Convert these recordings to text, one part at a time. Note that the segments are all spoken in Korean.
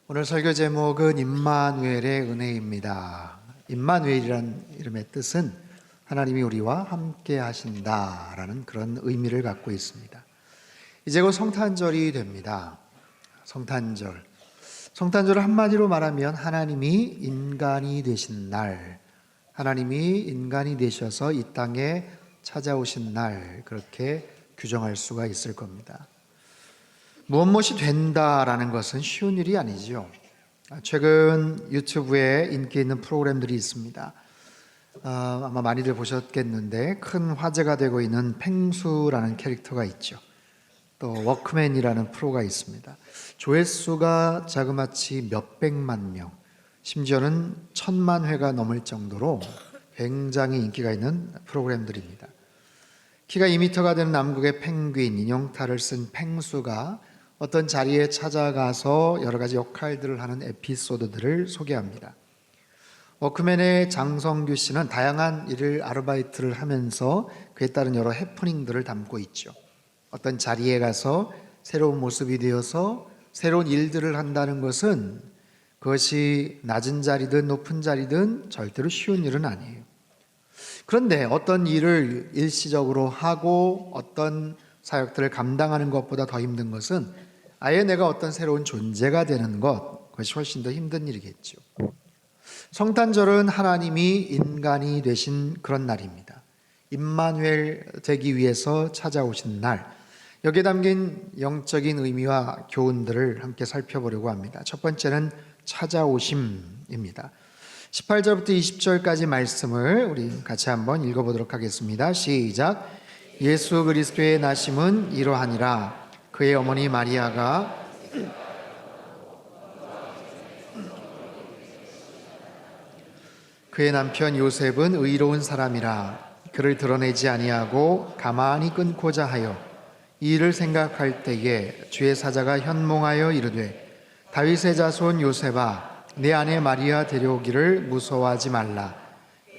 오늘 설교 제목은 임마누엘의 은혜입니다. 임마누엘이라는 이름의 뜻은 하나님이 우리와 함께 하신다라는 그런 의미를 갖고 있습니다. 이제 곧 성탄절이 됩니다. 성탄절을 한마디로 말하면 하나님이 인간이 되신 날, 하나님이 인간이 되셔서 이 땅에 찾아오신 날, 그렇게 규정할 수가 있을 겁니다. 무엇이 된다라는 것은 쉬운 일이 아니죠. 최근 유튜브에 인기 있는 프로그램들이 있습니다. 아마 많이들 보셨겠는데 큰 화제가 되고 있는 펭수라는 캐릭터가 있죠. 또 워크맨이라는 프로가 있습니다. 조회수가 자그마치 몇백만 명, 심지어는 1000만 회가 넘을 정도로 굉장히 인기가 있는 프로그램들입니다. 키가 2m가 되는 남극의 펭귄, 인형탈을 쓴 펭수가 어떤 자리에 찾아가서 여러 가지 역할들을 하는 에피소드들을 소개합니다. 워크맨의 장성규 씨는 다양한 일을 아르바이트를 하면서 그에 따른 여러 해프닝들을 담고 있죠. 어떤 자리에 가서 새로운 모습이 되어서 새로운 일들을 한다는 것은 그것이 낮은 자리든 높은 자리든 절대로 쉬운 일은 아니에요. 그런데 어떤 일을 일시적으로 하고 어떤 사역들을 감당하는 것보다 더 힘든 것은 아예 내가 어떤 새로운 존재가 되는 것, 그것이 훨씬 더 힘든 일이겠죠. 성탄절은 하나님이 인간이 되신 그런 날입니다. 임마누엘 되기 위해서 찾아오신 날, 여기에 담긴 영적인 의미와 교훈들을 함께 살펴보려고 합니다. 첫 번째는 찾아오심입니다. 18절부터 20절까지 말씀을 우리 같이 한번 읽어보도록 하겠습니다. 시작. 예수 그리스도의 나심은 이러하니라. 그의 어머니 마리아가 그의 남편 요셉은 의로운 사람이라 그를 드러내지 아니하고 가만히 끊고자 하여 이 일을 생각할 때에 주의 사자가 현몽하여 이르되 다윗의 자손 요셉아 내 아내 마리아 데려오기를 무서워하지 말라.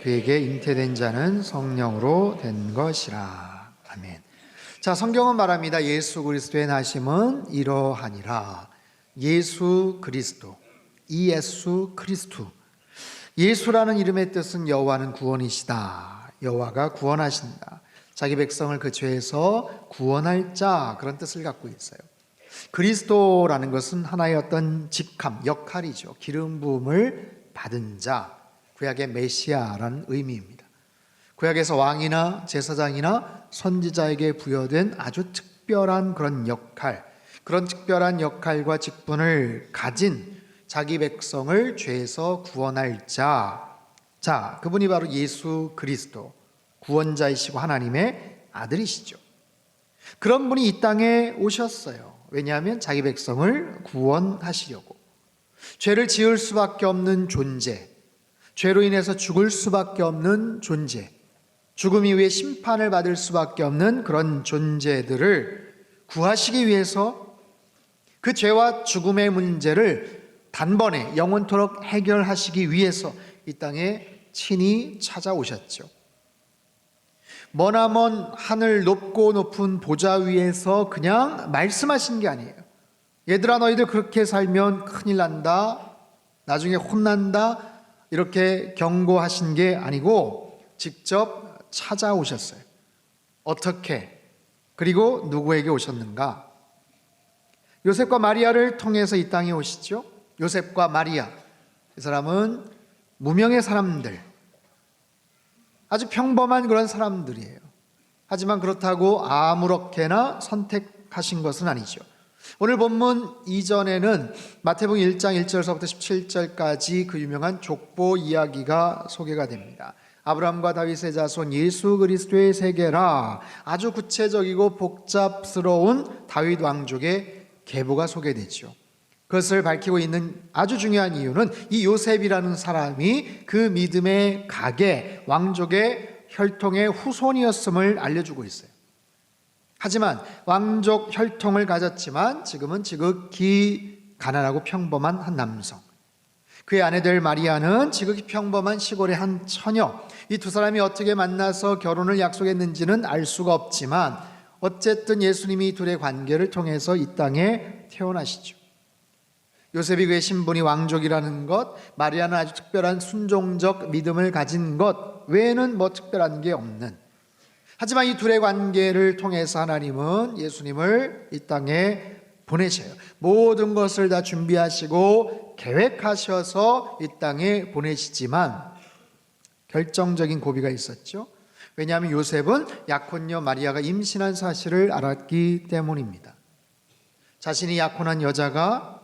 그에게 잉태된 자는 성령으로 된 것이라. 아멘. 자, 성경은 말합니다. 예수 그리스도의 나심은 이러하니라. 예수 그리스도, 이예수 그리스도. 예수라는 이름의 뜻은 여호와는 구원이시다. 여호와가 구원하신다. 자기 백성을 그 죄에서 구원할 자, 그런 뜻을 갖고 있어요. 그리스도라는 것은 하나의 어떤 직함, 역할이죠. 기름 부음을 받은 자, 구약의 메시아라는 의미입니다. 구약에서 왕이나 제사장이나 선지자에게 부여된 아주 특별한 그런 역할, 그런 특별한 역할과 직분을 가진 자기 백성을 죄에서 구원할 자, 그분이 바로 예수 그리스도, 구원자이시고 하나님의 아들이시죠. 그런 분이 이 땅에 오셨어요. 왜냐하면 자기 백성을 구원하시려고. 죄를 지을 수밖에 없는 존재, 죄로 인해서 죽을 수밖에 없는 존재, 죽음 이후에 심판을 받을 수밖에 없는 그런 존재들을 구하시기 위해서 그 죄와 죽음의 문제를 단번에 영원토록 해결하시기 위해서 이 땅에 친히 찾아오셨죠. 머나먼 하늘 높고 높은 보좌 위에서 그냥 말씀하신 게 아니에요. 얘들아 너희들 그렇게 살면 큰일 난다, 나중에 혼난다, 이렇게 경고하신 게 아니고 직접 찾아오셨어요. 어떻게? 그리고 누구에게 오셨는가? 요셉과 마리아를 통해서 이 땅에 오시죠. 요셉과 마리아, 이 사람은 무명의 사람들, 아주 평범한 그런 사람들이에요. 하지만 그렇다고 아무렇게나 선택하신 것은 아니죠. 오늘 본문 이전에는 마태복음 1장 1절서부터 17절까지 그 유명한 족보 이야기가 소개가 됩니다. 아브라함과 다윗의 자손 예수 그리스도의 세계라, 아주 구체적이고 복잡스러운 다윗 왕족의 계보가 소개되죠. 그것을 밝히고 있는 아주 중요한 이유는 이 요셉이라는 사람이 그 믿음의 가계, 왕족의 혈통의 후손이었음을 알려주고 있어요. 하지만 왕족 혈통을 가졌지만 지금은 지극히 가난하고 평범한 한 남성, 그의 아내들 마리아는 지극히 평범한 시골의 한 처녀. 이 두 사람이 어떻게 만나서 결혼을 약속했는지는 알 수가 없지만 어쨌든 예수님이 둘의 관계를 통해서 이 땅에 태어나시죠. 요셉이 그의 신분이 왕족이라는 것, 마리아는 아주 특별한 순종적 믿음을 가진 것 외에는 뭐 특별한 게 없는, 하지만 이 둘의 관계를 통해서 하나님은 예수님을 이 땅에 보내셔요. 모든 것을 다 준비하시고 계획하셔서 이 땅에 보내시지만 결정적인 고비가 있었죠. 왜냐하면 요셉은 약혼녀 마리아가 임신한 사실을 알았기 때문입니다. 자신이 약혼한 여자가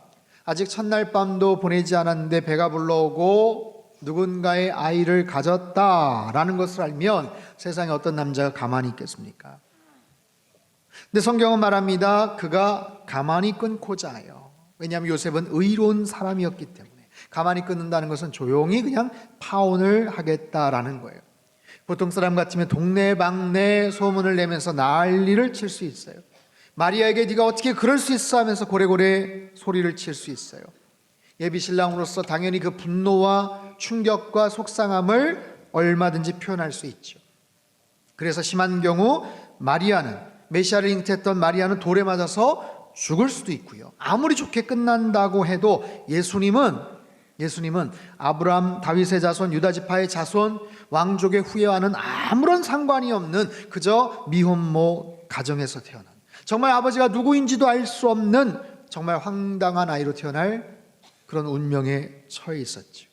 아직 첫날 밤도 보내지 않았는데 배가 불러오고 누군가의 아이를 가졌다라는 것을 알면 세상에 어떤 남자가 가만히 있겠습니까? 근데 성경은 말합니다. 그가 가만히 끊고자 해요. 왜냐하면 요셉은 의로운 사람이었기 때문에. 가만히 끊는다는 것은 조용히 그냥 파혼을 하겠다라는 거예요. 보통 사람 같으면 동네방네 소문을 내면서 난리를 칠 수 있어요. 마리아에게 네가 어떻게 그럴 수 있어 하면서 고래고래 소리를 칠 수 있어요. 예비신랑으로서 당연히 그 분노와 충격과 속상함을 얼마든지 표현할 수 있죠. 그래서 심한 경우 마리아는, 메시아를 잉태했던 마리아는 돌에 맞아서 죽을 수도 있고요. 아무리 좋게 끝난다고 해도 예수님은 아브라함, 다윗의 자손, 유다 지파의 자손, 왕족의 후예와는 아무런 상관이 없는 그저 미혼모 가정에서 태어난, 정말 아버지가 누구인지도 알 수 없는 정말 황당한 아이로 태어날 그런 운명에 처해 있었죠.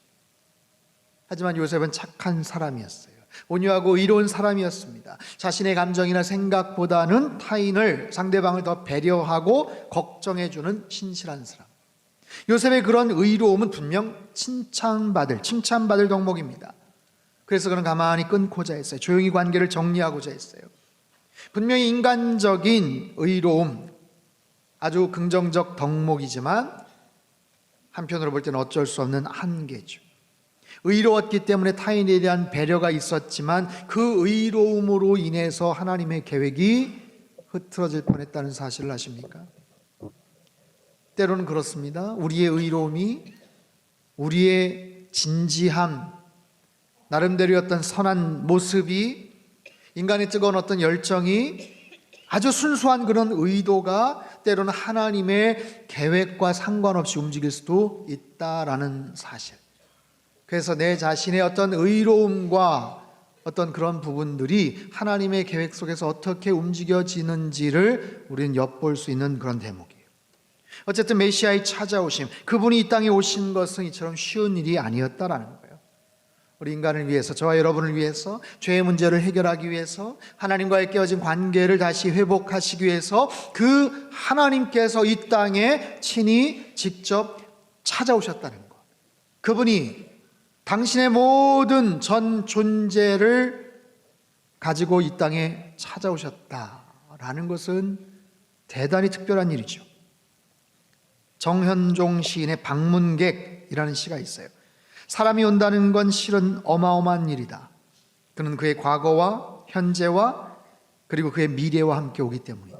하지만 요셉은 착한 사람이었어요. 온유하고 의로운 사람이었습니다. 자신의 감정이나 생각보다는 타인을, 상대방을 더 배려하고 걱정해주는 신실한 사람. 요셉의 그런 의로움은 분명 칭찬받을 덕목입니다. 그래서 그는 가만히 끊고자 했어요. 조용히 관계를 정리하고자 했어요. 분명히 인간적인 의로움, 아주 긍정적 덕목이지만 한편으로 볼 때는 어쩔 수 없는 한계죠. 의로웠기 때문에 타인에 대한 배려가 있었지만 그 의로움으로 인해서 하나님의 계획이 흐트러질 뻔했다는 사실을 아십니까? 때로는 그렇습니다. 우리의 의로움이, 우리의 진지함, 나름대로의 어떤 선한 모습이, 인간의 뜨거운 어떤 열정이, 아주 순수한 그런 의도가 때로는 하나님의 계획과 상관없이 움직일 수도 있다라는 사실. 그래서 내 자신의 어떤 의로움과 어떤 그런 부분들이 하나님의 계획 속에서 어떻게 움직여지는지를 우리는 엿볼 수 있는 그런 대목이에요. 어쨌든 메시아의 찾아오심, 그분이 이 땅에 오신 것은 이처럼 쉬운 일이 아니었다라는 거예요. 우리 인간을 위해서, 저와 여러분을 위해서, 죄의 문제를 해결하기 위해서, 하나님과의 깨어진 관계를 다시 회복하시기 위해서 그 하나님께서 이 땅에 친히 직접 찾아오셨다는 것. 그분이 당신의 모든 전 존재를 가지고 이 땅에 찾아오셨다라는 것은 대단히 특별한 일이죠. 정현종 시인의 방문객이라는 시가 있어요. 사람이 온다는 건 실은 어마어마한 일이다. 그는 그의 과거와 현재와 그리고 그의 미래와 함께 오기 때문이다.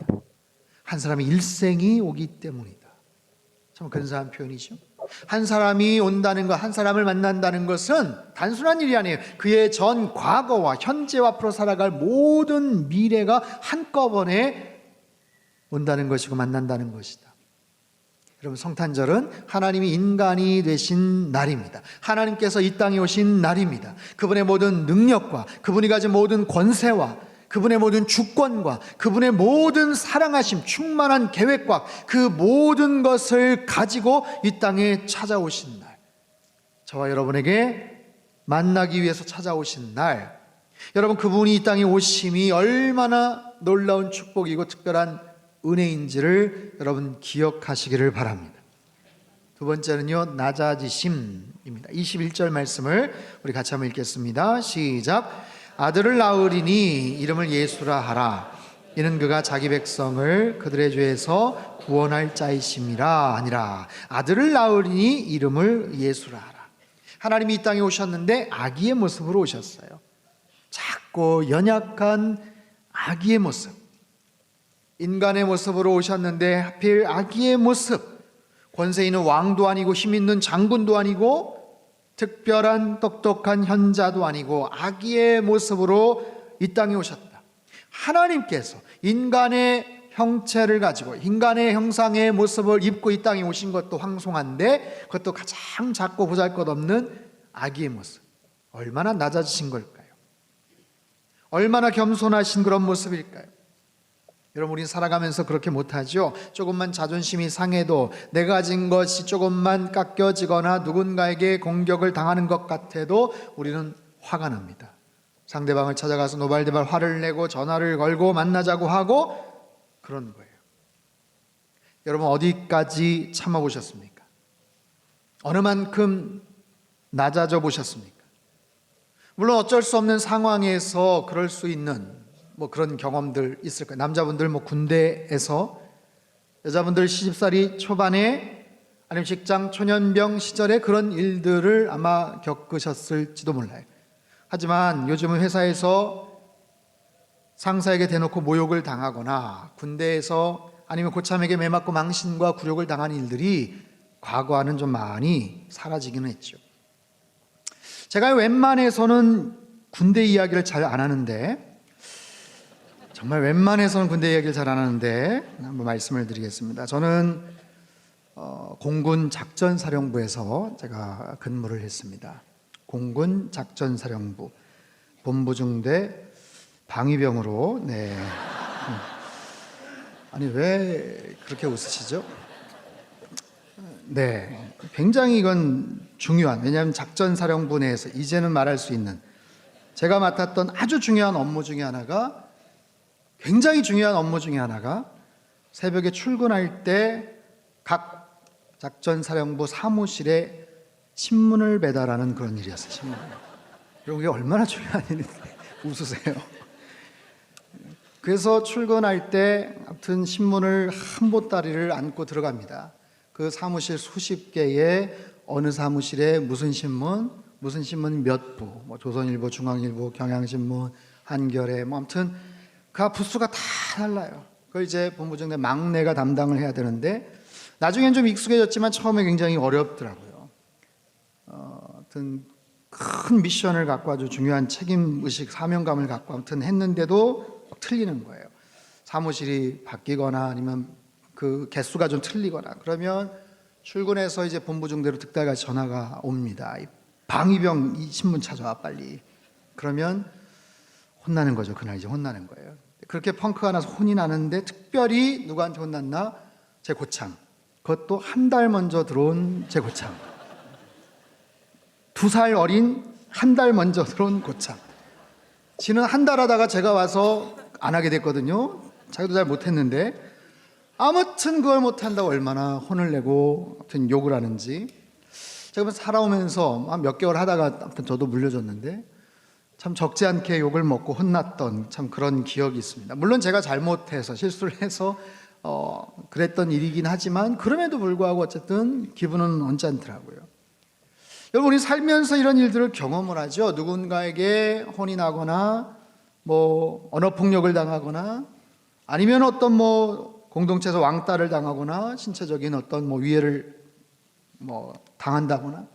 한 사람의 일생이 오기 때문이다. 참 근사한 표현이죠. 한 사람이 온다는 것, 한 사람을 만난다는 것은 단순한 일이 아니에요. 그의 전 과거와 현재와 앞으로 살아갈 모든 미래가 한꺼번에 온다는 것이고 만난다는 것이다. 여러분, 성탄절은 하나님이 인간이 되신 날입니다. 하나님께서 이 땅에 오신 날입니다. 그분의 모든 능력과 그분이 가진 모든 권세와 그분의 모든 주권과 그분의 모든 사랑하심, 충만한 계획과 그 모든 것을 가지고 이 땅에 찾아오신 날, 저와 여러분에게 만나기 위해서 찾아오신 날, 여러분, 그분이 이 땅에 오심이 얼마나 놀라운 축복이고 특별한 은혜인지를 여러분 기억하시기를 바랍니다. 두 번째는요, 낮아지심입니다. 21절 말씀을 우리 같이 한번 읽겠습니다. 시작. 아들을 낳으리니 이름을 예수라 하라. 이는 그가 자기 백성을 그들의 죄에서 구원할 자이심이라 하니라. 아들을 낳으리니 이름을 예수라 하라. 하나님이 이 땅에 오셨는데 아기의 모습으로 오셨어요. 작고 연약한 아기의 모습, 인간의 모습으로 오셨는데 하필 아기의 모습, 권세 있는 왕도 아니고 힘 있는 장군도 아니고 특별한 똑똑한 현자도 아니고 아기의 모습으로 이 땅에 오셨다. 하나님께서 인간의 형체를 가지고 인간의 형상의 모습을 입고 이 땅에 오신 것도 황송한데 그것도 가장 작고 보잘것없는 아기의 모습. 얼마나 낮아지신 걸까요? 얼마나 겸손하신 그런 모습일까요? 여러분, 우린 살아가면서 그렇게 못하죠. 조금만 자존심이 상해도, 내가 가진 것이 조금만 깎여지거나 누군가에게 공격을 당하는 것 같아도 우리는 화가 납니다. 상대방을 찾아가서 노발대발 화를 내고 전화를 걸고 만나자고 하고 그런 거예요. 여러분, 어디까지 참아보셨습니까? 어느 만큼 낮아져 보셨습니까? 물론 어쩔 수 없는 상황에서 그럴 수 있는 그런 경험들 있을 거예요. 남자분들 군대에서, 여자분들 시집살이 초반에, 아니면 직장 초년병 시절에 그런 일들을 아마 겪으셨을지도 몰라요. 하지만 요즘은 회사에서 상사에게 대놓고 모욕을 당하거나 군대에서 아니면 고참에게 매맞고 망신과 굴욕을 당한 일들이 과거와는 좀 많이 사라지기는 했죠. 제가 웬만해서는 군대 이야기를 잘 안 하는데, 정말 웬만해서는 군대 이야기를 잘 안 하는데 한번 말씀을 드리겠습니다. 저는 공군 작전사령부에서 제가 근무를 했습니다. 공군 작전사령부 본부중대 방위병으로. 네. 아니, 왜 그렇게 웃으시죠? 네, 굉장히 이건 중요한, 왜냐하면 작전사령부 내에서 이제는 말할 수 있는 제가 맡았던 아주 중요한 업무 중에 하나가, 굉장히 중요한 업무 중에 하나가 새벽에 출근할 때 각 작전사령부 사무실에 신문을 배달하는 그런 일이었어요. 신문. 여러분, 이게 얼마나 중요한 일인데 웃으세요. 그래서 출근할 때 아무튼 신문을 한 보따리를 안고 들어갑니다. 그 사무실 수십 개의 어느 사무실에 무슨 신문 몇 부, 조선일보, 중앙일보, 경향신문, 한겨레, 아무튼 그 부수가 다 달라요. 그걸 이제 본부장대 막내가 담당을 해야 되는데, 나중엔 좀 익숙해졌지만 처음에 굉장히 어렵더라고요. 아무튼 큰 미션을 갖고 아주 중요한 책임의식, 사명감을 갖고 아무튼 했는데도 틀리는 거예요. 사무실이 바뀌거나 아니면 그 개수가 좀 틀리거나 그러면 출근해서 이제 본부중대로 득달같이 전화가 옵니다. 방위병 이 신문 찾아와 빨리. 그러면 혼나는 거죠. 그날 이제 혼나는 거예요. 그렇게 펑크가 나서 혼이 나는데, 특별히 누구한테 혼났나? 제 고창. 그것도 한 달 먼저 들어온 제 고창. 2살 어린 한 달 먼저 들어온 고창. 지는 한 달 하다가 제가 와서 안 하게 됐거든요. 자기도 잘 못했는데, 아무튼 그걸 못한다고 얼마나 혼을 내고 아무튼 욕을 하는지. 제가 살아오면서 한 몇 개월 하다가 아무튼 저도 물려줬는데, 참 적지 않게 욕을 먹고 혼났던 참 그런 기억이 있습니다. 물론 제가 잘못해서 실수를 해서 그랬던 일이긴 하지만, 그럼에도 불구하고 어쨌든 기분은 언짢더라고요. 여러분, 우리 살면서 이런 일들을 경험을 하죠. 누군가에게 혼이 나거나 언어폭력을 당하거나, 아니면 어떤 공동체에서 왕따를 당하거나, 신체적인 어떤 위해를 당한다거나,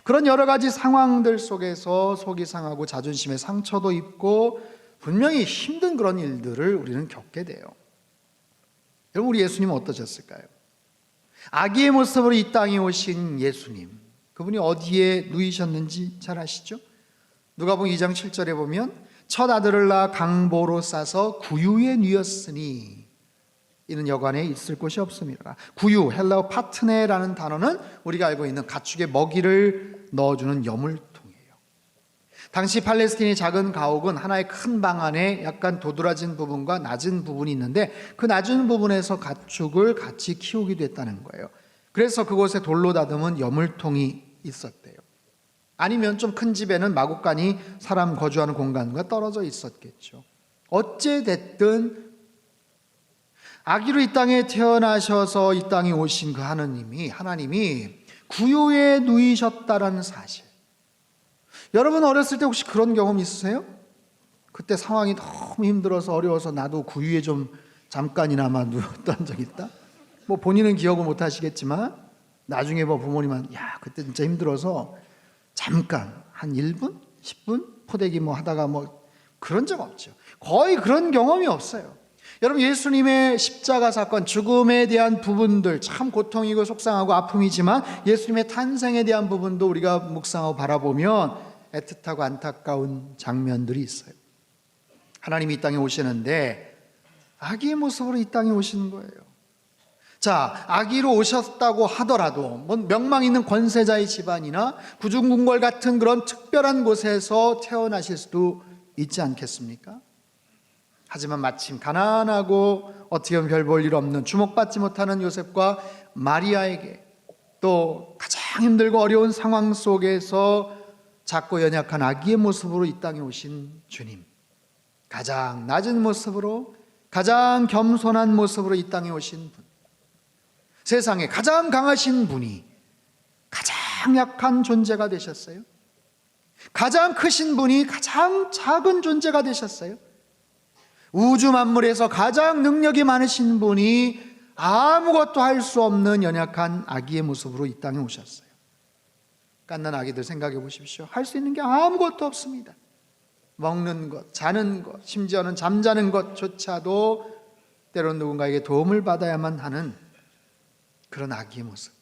그런 여러 가지 상황들 속에서 속이 상하고 자존심에 상처도 입고 분명히 힘든 그런 일들을 우리는 겪게 돼요. 여러분, 우리 예수님은 어떠셨을까요? 아기의 모습으로 이 땅에 오신 예수님, 그분이 어디에 누이셨는지 잘 아시죠? 누가복음 2장 7절에 보면 첫 아들을 낳아 강보로 싸서 구유에 누였으니 이는 여관에 있을 곳이 없습니다. 구유, 헬라어 파트네라는 단어는 우리가 알고 있는 가축의 먹이를 넣어주는 여물통이에요. 당시 팔레스틴의 작은 가옥은 하나의 큰 방 안에 약간 도드라진 부분과 낮은 부분이 있는데, 그 낮은 부분에서 가축을 같이 키우기도 했다는 거예요. 그래서 그곳에 돌로 다듬은 여물통이 있었대요. 아니면 좀 큰 집에는 마구간이 사람 거주하는 공간과 떨어져 있었겠죠. 어찌 됐든 아기로 이 땅에 태어나셔서 이 땅에 오신 그 하나님이 구유에 누이셨다라는 사실. 여러분, 어렸을 때 혹시 그런 경험 있으세요? 그때 상황이 너무 힘들어서 어려워서 나도 구유에 좀 잠깐이나마 누웠던 적 있다? 본인은 기억을 못 하시겠지만 나중에 부모님은 그때 진짜 힘들어서 잠깐 한 1분? 10분? 포대기 하다가 그런 적 없죠. 거의 그런 경험이 없어요. 여러분, 예수님의 십자가 사건, 죽음에 대한 부분들 참 고통이고 속상하고 아픔이지만 예수님의 탄생에 대한 부분도 우리가 묵상하고 바라보면 애틋하고 안타까운 장면들이 있어요. 하나님이 이 땅에 오시는데 아기의 모습으로 이 땅에 오시는 거예요. 자, 아기로 오셨다고 하더라도 뭐 명망 있는 권세자의 집안이나 구중궁궐 같은 그런 특별한 곳에서 태어나실 수도 있지 않겠습니까? 하지만 마침 가난하고 어떻게 보면 별 볼 일 없는, 주목받지 못하는 요셉과 마리아에게 또 가장 힘들고 어려운 상황 속에서 작고 연약한 아기의 모습으로 이 땅에 오신 주님, 가장 낮은 모습으로, 가장 겸손한 모습으로 이 땅에 오신 분, 세상에 가장 강하신 분이 가장 약한 존재가 되셨어요. 가장 크신 분이 가장 작은 존재가 되셨어요. 우주 만물에서 가장 능력이 많으신 분이 아무것도 할 수 없는 연약한 아기의 모습으로 이 땅에 오셨어요. 갓난 아기들 생각해 보십시오. 할 수 있는 게 아무것도 없습니다. 먹는 것, 자는 것, 심지어는 잠자는 것조차도 때론 누군가에게 도움을 받아야만 하는 그런 아기의 모습.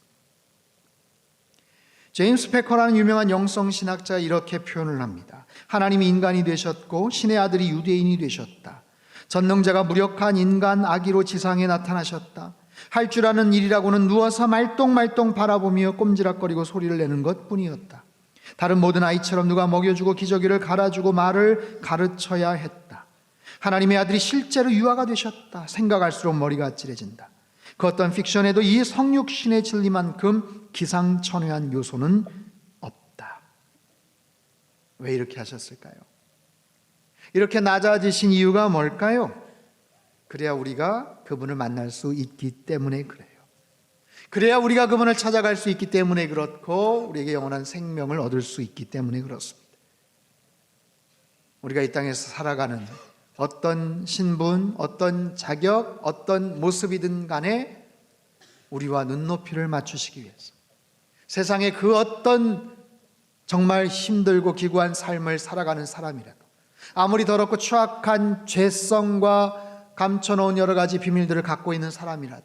제임스 패커라는 유명한 영성신학자가 이렇게 표현을 합니다. 하나님이 인간이 되셨고 신의 아들이 유대인이 되셨다. 전능자가 무력한 인간 아기로 지상에 나타나셨다. 할 줄 아는 일이라고는 누워서 말똥말똥 바라보며 꼼지락거리고 소리를 내는 것뿐이었다. 다른 모든 아이처럼 누가 먹여주고 기저귀를 갈아주고 말을 가르쳐야 했다. 하나님의 아들이 실제로 유아가 되셨다. 생각할수록 머리가 아찔해진다. 그 어떤 픽션에도 이 성육신의 진리만큼 기상천외한 요소는 없다. 왜 이렇게 하셨을까요? 이렇게 낮아지신 이유가 뭘까요? 그래야 우리가 그분을 만날 수 있기 때문에 그래요. 그래야 우리가 그분을 찾아갈 수 있기 때문에 그렇고, 우리에게 영원한 생명을 얻을 수 있기 때문에 그렇습니다. 우리가 이 땅에서 살아가는 어떤 신분, 어떤 자격, 어떤 모습이든 간에 우리와 눈높이를 맞추시기 위해서, 세상의 그 어떤 정말 힘들고 기구한 삶을 살아가는 사람이라도, 아무리 더럽고 추악한 죄성과 감춰놓은 여러 가지 비밀들을 갖고 있는 사람이라도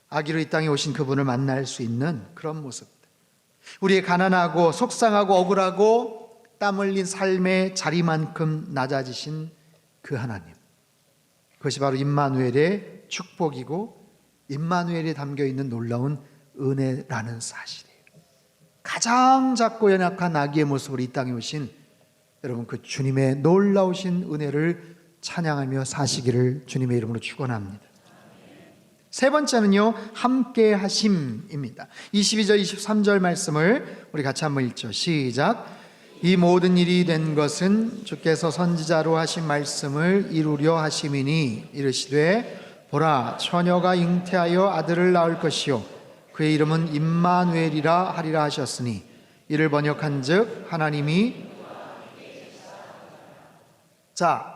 아기로 이 땅에 오신 그분을 만날 수 있는 그런 모습들, 우리의 가난하고 속상하고 억울하고 땀 흘린 삶의 자리만큼 낮아지신 그 하나님, 그것이 바로 임마누엘의 축복이고 임마누엘에 담겨있는 놀라운 은혜라는 사실이에요. 가장 작고 연약한 아기의 모습으로 이 땅에 오신 여러분, 그 주님의 놀라우신 은혜를 찬양하며 사시기를 주님의 이름으로 축원합니다. 세 번째는요, 함께 하심입니다. 22절 23절 말씀을 우리 같이 한번 읽죠. 시작. 이 모든 일이 된 것은 주께서 선지자로 하신 말씀을 이루려 하심이니 이르시되 보라 처녀가 잉태하여 아들을 낳을 것이요 그의 이름은 임마누엘이라 하리라 하셨으니 이를 번역한즉 하나님이, 자,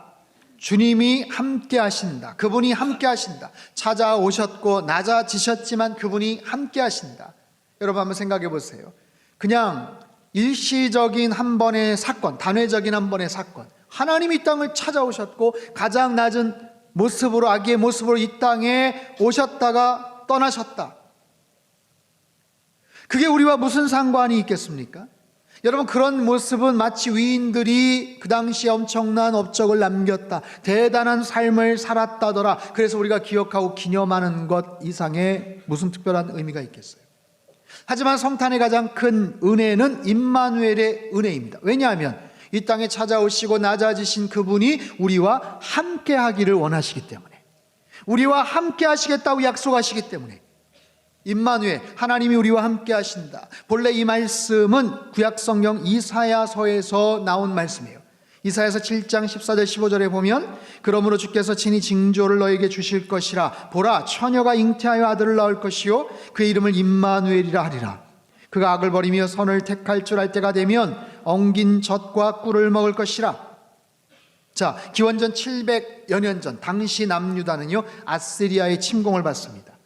주님이 함께 하신다. 그분이 함께 하신다. 찾아오셨고 낮아지셨지만 그분이 함께 하신다. 여러분 한번 생각해 보세요. 그냥 일시적인 한 번의 사건, 단회적인 한 번의 사건, 하나님이 이 땅을 찾아오셨고 가장 낮은 모습으로, 아기의 모습으로 이 땅에 오셨다가 떠나셨다. 그게 우리와 무슨 상관이 있겠습니까? 여러분, 그런 모습은 마치 위인들이 그 당시에 엄청난 업적을 남겼다, 대단한 삶을 살았다더라, 그래서 우리가 기억하고 기념하는 것 이상의 무슨 특별한 의미가 있겠어요? 하지만 성탄의 가장 큰 은혜는 임마누엘의 은혜입니다. 왜냐하면 이 땅에 찾아오시고 낮아지신 그분이 우리와 함께 하기를 원하시기 때문에, 우리와 함께 하시겠다고 약속하시기 때문에, 임마누엘, 하나님이 우리와 함께 하신다. 본래 이 말씀은 구약성경 이사야서에서 나온 말씀이에요. 이사야서 7장 14절 15절에 보면 그러므로 주께서 친히 징조를 너에게 주실 것이라. 보라 처녀가 잉태하여 아들을 낳을 것이요 그의 이름을 임마누엘이라 하리라. 그가 악을 버리며 선을 택할 줄 알 때가 되면 엉긴 젖과 꿀을 먹을 것이라. 자, 기원전 700여 년 전 당시 남유다는요 아시리아의 침공을 받습니다.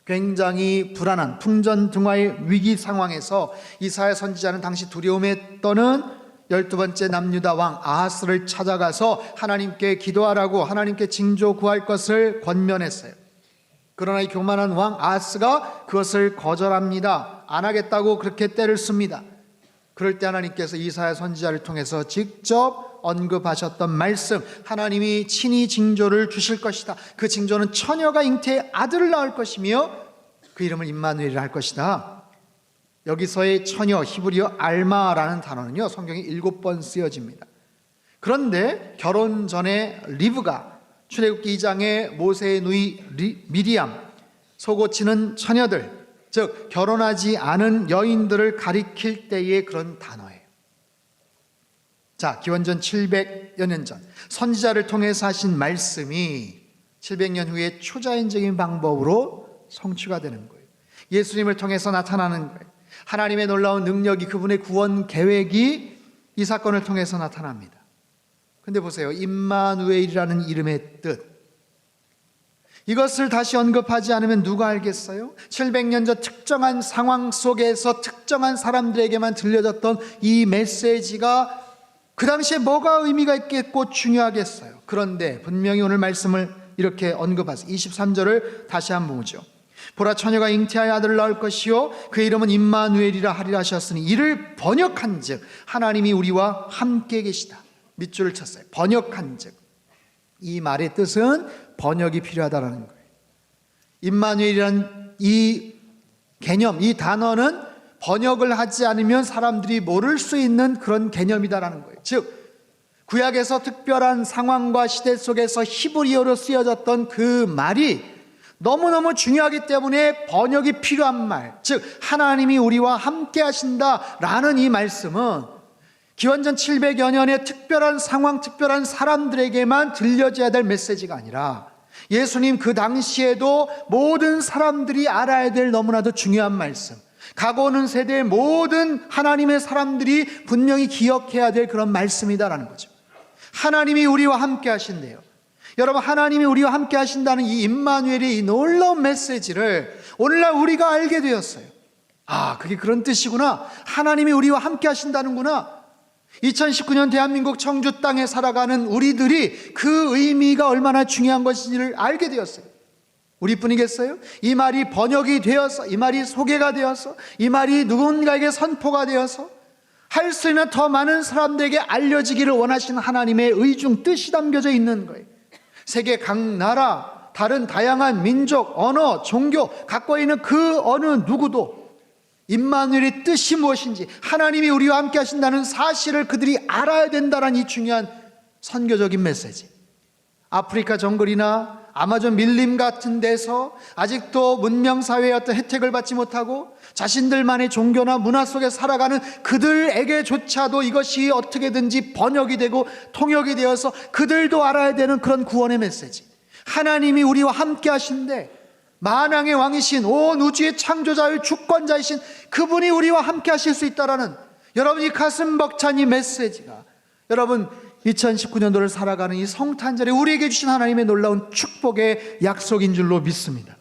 굉장히 불안한 풍전등화의 위기 상황에서 이사야 선지자는 당시 두려움에 떠는 12번째 남유다 왕 아하스를 찾아가서 하나님께 기도하라고, 하나님께 징조 구할 것을 권면했어요. 그러나 이 교만한 왕 아하스가 그것을 거절합니다. 안 하겠다고 그렇게 떼를 씁니다. 그럴 때 하나님께서 이사야 선지자를 통해서 직접 언급하셨던 말씀, 하나님이 친히 징조를 주실 것이다. 그 징조는 처녀가 잉태해 아들을 낳을 것이며 그 이름을 임마누엘이라 할 것이다. 여기서의 처녀, 히브리어 알마라는 단어는요, 성경에 7번 쓰여집니다. 그런데 결혼 전에 리브가, 출애굽기 2장의 모세의 누이 미리암, 속옷치는 처녀들, 즉 결혼하지 않은 여인들을 가리킬 때의 그런 단어예요. 자, 기원전 700여 년 전 선지자를 통해서 하신 말씀이 700년 후에 초자연적인 방법으로 성취가 되는 거예요. 예수님을 통해서 나타나는 거예요. 하나님의 놀라운 능력이, 그분의 구원 계획이 이 사건을 통해서 나타납니다. 근데 보세요, 임마누엘이라는 이름의 뜻, 이것을 다시 언급하지 않으면 누가 알겠어요? 700년 전 특정한 상황 속에서 특정한 사람들에게만 들려졌던 이 메시지가 그 당시에 뭐가 의미가 있겠고 중요하겠어요. 그런데 분명히 오늘 말씀을 이렇게 언급하세요. 23절을 다시 한번 보죠. 보라, 처녀가 잉태하여 아들을 낳을 것이요 그 이름은 임마누엘이라 하리라 하셨으니 이를 번역한즉 하나님이 우리와 함께 계시다. 밑줄을 쳤어요. 번역한즉. 이 말의 뜻은 번역이 필요하다는 거예요. 임마누엘이라는 이 개념, 이 단어는 번역을 하지 않으면 사람들이 모를 수 있는 그런 개념이다라는 거예요. 즉 구약에서 특별한 상황과 시대 속에서 히브리어로 쓰여졌던 그 말이 너무너무 중요하기 때문에 번역이 필요한 말, 즉 하나님이 우리와 함께 하신다라는 이 말씀은 기원전 700여 년의 특별한 상황, 특별한 사람들에게만 들려져야 될 메시지가 아니라 예수님 그 당시에도 모든 사람들이 알아야 될 너무나도 중요한 말씀, 가고 오는 세대의 모든 하나님의 사람들이 분명히 기억해야 될 그런 말씀이다라는 거죠. 하나님이 우리와 함께 하신대요. 여러분, 하나님이 우리와 함께 하신다는 이 임마누엘의 이 놀라운 메시지를 오늘날 우리가 알게 되었어요. 아, 그게 그런 뜻이구나. 하나님이 우리와 함께 하신다는구나. 2019년 대한민국 청주 땅에 살아가는 우리들이 그 의미가 얼마나 중요한 것인지를 알게 되었어요. 우리뿐이겠어요? 이 말이 번역이 되어서, 이 말이 소개가 되어서, 이 말이 누군가에게 선포가 되어서 할 수 있는 더 많은 사람들에게 알려지기를 원하시는 하나님의 의중 뜻이 담겨져 있는 거예요. 세계 각 나라, 다른 다양한 민족, 언어, 종교 갖고 있는 그 어느 누구도 임마누엘의 뜻이 무엇인지, 하나님이 우리와 함께 하신다는 사실을 그들이 알아야 된다는 이 중요한 선교적인 메시지. 아프리카 정글이나 아마존 밀림 같은 데서 아직도 문명사회의 어떤 혜택을 받지 못하고 자신들만의 종교나 문화 속에 살아가는 그들에게조차도 이것이 어떻게든지 번역이 되고 통역이 되어서 그들도 알아야 되는 그런 구원의 메시지. 하나님이 우리와 함께 하신데 만왕의 왕이신 온 우주의 창조자의 주권자이신 그분이 우리와 함께 하실 수 있다라는, 여러분 이 가슴 벅찬 이 메시지가 여러분 2019년도를 살아가는 이 성탄절에 우리에게 주신 하나님의 놀라운 축복의 약속인 줄로 믿습니다.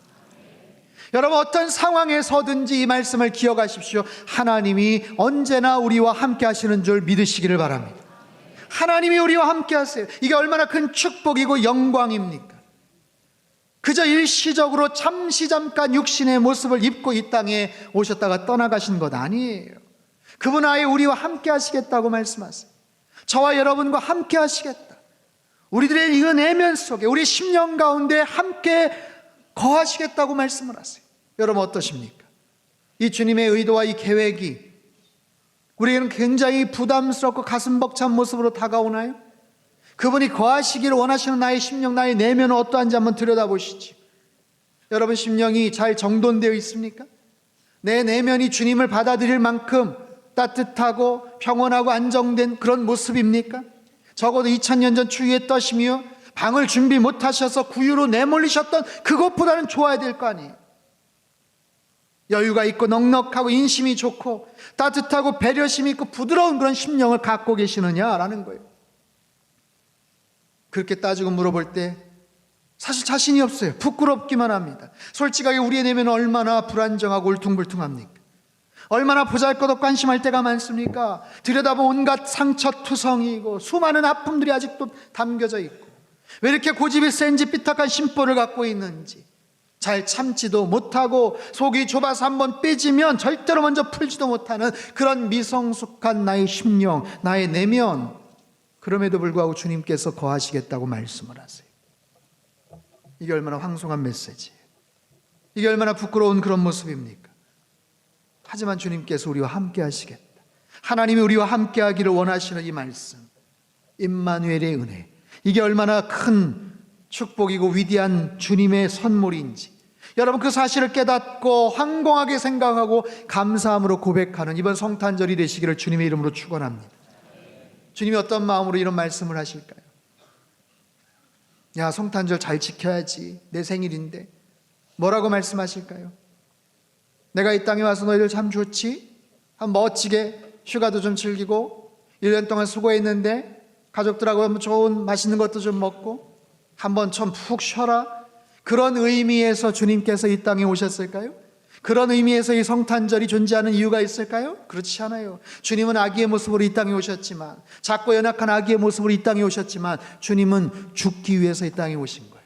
여러분 어떤 상황에서든지 이 말씀을 기억하십시오. 하나님이 언제나 우리와 함께 하시는 줄 믿으시기를 바랍니다. 하나님이 우리와 함께 하세요. 이게 얼마나 큰 축복이고 영광입니까? 그저 일시적으로 잠깐 육신의 모습을 입고 이 땅에 오셨다가 떠나가신 것 아니에요. 그분 아예 우리와 함께 하시겠다고 말씀하세요. 저와 여러분과 함께 하시겠다. 우리들의 이 내면 속에 우리 심령 가운데 함께 거하시겠다고 말씀을 하세요. 여러분 어떠십니까? 이 주님의 의도와 이 계획이 우리에게는 굉장히 부담스럽고 가슴 벅찬 모습으로 다가오나요? 그분이 거하시기를 원하시는 나의 심령, 나의 내면은 어떠한지 한번 들여다보시죠. 여러분 심령이 잘 정돈되어 있습니까? 내 내면이 주님을 받아들일 만큼 따뜻하고 평온하고 안정된 그런 모습입니까? 적어도 2000년 전 추위에 떠시며 방을 준비 못하셔서 구유로 내몰리셨던 그것보다는 좋아야 될 거 아니에요. 여유가 있고 넉넉하고 인심이 좋고 따뜻하고 배려심이 있고 부드러운 그런 심령을 갖고 계시느냐라는 거예요. 그렇게 따지고 물어볼 때 사실 자신이 없어요. 부끄럽기만 합니다. 솔직하게 우리의 내면은 얼마나 불안정하고 울퉁불퉁합니까? 얼마나 보잘것없고 한심할 때가 많습니까? 들여다보면 온갖 상처투성이고 수많은 아픔들이 아직도 담겨져 있고, 왜 이렇게 고집이 센지 삐딱한 심보를 갖고 있는지 잘 참지도 못하고, 속이 좁아서 한번 삐지면 절대로 먼저 풀지도 못하는 그런 미성숙한 나의 심령, 나의 내면, 그럼에도 불구하고 주님께서 거하시겠다고 말씀을 하세요. 이게 얼마나 황송한 메시지예요. 이게 얼마나 부끄러운 그런 모습입니까? 하지만 주님께서 우리와 함께 하시겠다, 하나님이 우리와 함께 하기를 원하시는 이 말씀, 임마누엘의 은혜, 이게 얼마나 큰 축복이고 위대한 주님의 선물인지 여러분 그 사실을 깨닫고 황공하게 생각하고 감사함으로 고백하는 이번 성탄절이 되시기를 주님의 이름으로 축원합니다. 주님이 어떤 마음으로 이런 말씀을 하실까요? 야, 성탄절 잘 지켜야지, 내 생일인데. 뭐라고 말씀하실까요? 내가 이 땅에 와서 너희들 참 좋지? 한번 멋지게 휴가도 좀 즐기고 1년 동안 수고했는데 가족들하고 한번 좋은 맛있는 것도 좀 먹고 한번 좀 푹 쉬어라. 그런 의미에서 주님께서 이 땅에 오셨을까요? 그런 의미에서 이 성탄절이 존재하는 이유가 있을까요? 그렇지 않아요. 주님은 아기의 모습으로 이 땅에 오셨지만, 작고 연약한 아기의 모습으로 이 땅에 오셨지만, 주님은 죽기 위해서 이 땅에 오신 거예요.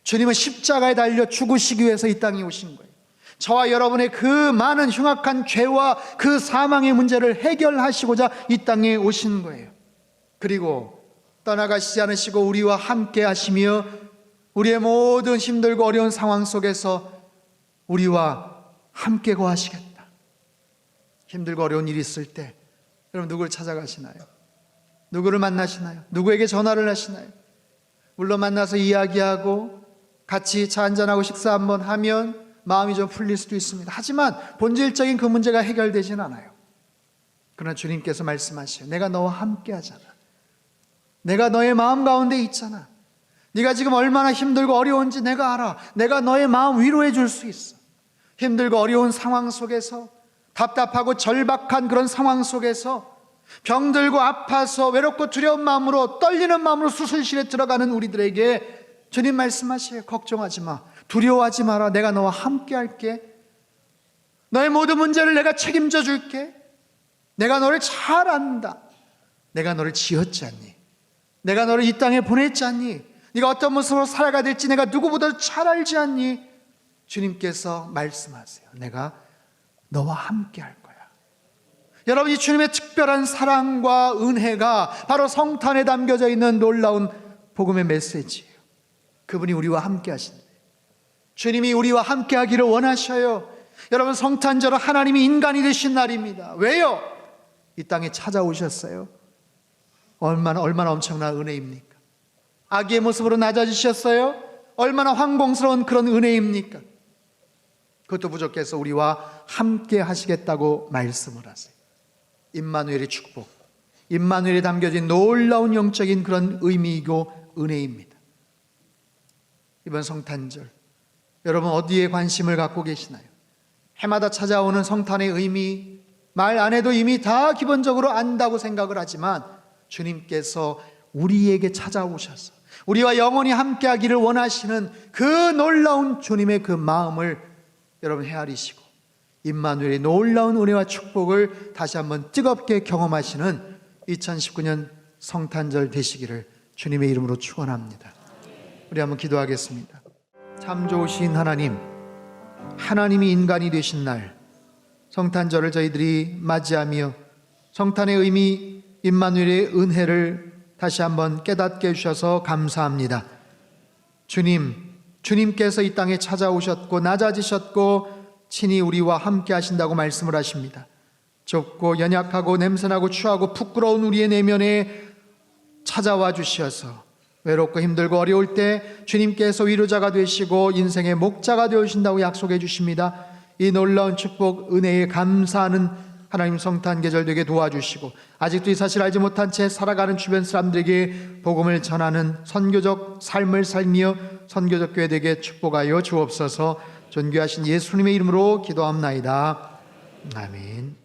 주님은 십자가에 달려 죽으시기 위해서 이 땅에 오신 거예요. 저와 여러분의 그 많은 흉악한 죄와 그 사망의 문제를 해결하시고자 이 땅에 오신 거예요. 그리고 떠나가시지 않으시고 우리와 함께 하시며 우리의 모든 힘들고 어려운 상황 속에서 우리와 함께 거하시겠다. 힘들고 어려운 일이 있을 때 여러분 누구를 찾아가시나요? 누구를 만나시나요? 누구에게 전화를 하시나요? 물론 만나서 이야기하고 같이 차 한잔하고 식사 한번 하면 마음이 좀 풀릴 수도 있습니다. 하지만 본질적인 그 문제가 해결되진 않아요. 그러나 주님께서 말씀하셔요. 내가 너와 함께 하잖아. 내가 너의 마음 가운데 있잖아. 네가 지금 얼마나 힘들고 어려운지 내가 알아. 내가 너의 마음 위로해 줄 수 있어. 힘들고 어려운 상황 속에서, 답답하고 절박한 그런 상황 속에서, 병들고 아파서 외롭고 두려운 마음으로, 떨리는 마음으로 수술실에 들어가는 우리들에게 주님 말씀하시에요. 걱정하지 마, 두려워하지 마라. 내가 너와 함께 할게. 너의 모든 문제를 내가 책임져 줄게. 내가 너를 잘 안다. 내가 너를 지었지 않니? 내가 너를 이 땅에 보냈지 않니? 네가 어떤 모습으로 살아가야 될지 내가 누구보다 잘 알지 않니? 주님께서 말씀하세요. 내가 너와 함께 할 거야. 여러분, 이 주님의 특별한 사랑과 은혜가 바로 성탄에 담겨져 있는 놀라운 복음의 메시지예요. 그분이 우리와 함께 하신다. 주님이 우리와 함께 하기를 원하셔요. 여러분, 성탄절은 하나님이 인간이 되신 날입니다. 왜요? 이 땅에 찾아오셨어요. 얼마나 엄청난 은혜입니까? 아기의 모습으로 낮아지셨어요. 얼마나 황공스러운 그런 은혜입니까? 그것도 부족해서 우리와 함께 하시겠다고 말씀을 하세요. 임마누엘의 축복, 임마누엘에 담겨진 놀라운 영적인 그런 의미이고 은혜입니다. 이번 성탄절 여러분 어디에 관심을 갖고 계시나요? 해마다 찾아오는 성탄의 의미 말 안 해도 이미 다 기본적으로 안다고 생각을 하지만, 주님께서 우리에게 찾아오셔서 우리와 영원히 함께하기를 원하시는 그 놀라운 주님의 그 마음을 여러분 헤아리시고 임마누엘의 놀라운 은혜와 축복을 다시 한번 뜨겁게 경험하시는 2019년 성탄절 되시기를 주님의 이름으로 축원합니다. 우리 한번 기도하겠습니다. 참 좋으신 하나님, 하나님이 인간이 되신 날 성탄절을 저희들이 맞이하며 성탄의 의미, 임마누엘의 은혜를 다시 한번 깨닫게 해주셔서 감사합니다. 주님께서 이 땅에 찾아오셨고 낮아지셨고 친히 우리와 함께 하신다고 말씀을 하십니다. 좁고 연약하고 냄새나고 추하고 부끄러운 우리의 내면에 찾아와 주셔서 외롭고 힘들고 어려울 때 주님께서 위로자가 되시고 인생의 목자가 되어주신다고 약속해 주십니다. 이 놀라운 축복, 은혜에 감사하는 하나님 성탄 계절 되게 도와주시고 아직도 이 사실 알지 못한 채 살아가는 주변 사람들에게 복음을 전하는 선교적 삶을 살며 선교적 교회 되게 축복하여 주옵소서. 존귀하신 예수님의 이름으로 기도합나이다. 아멘.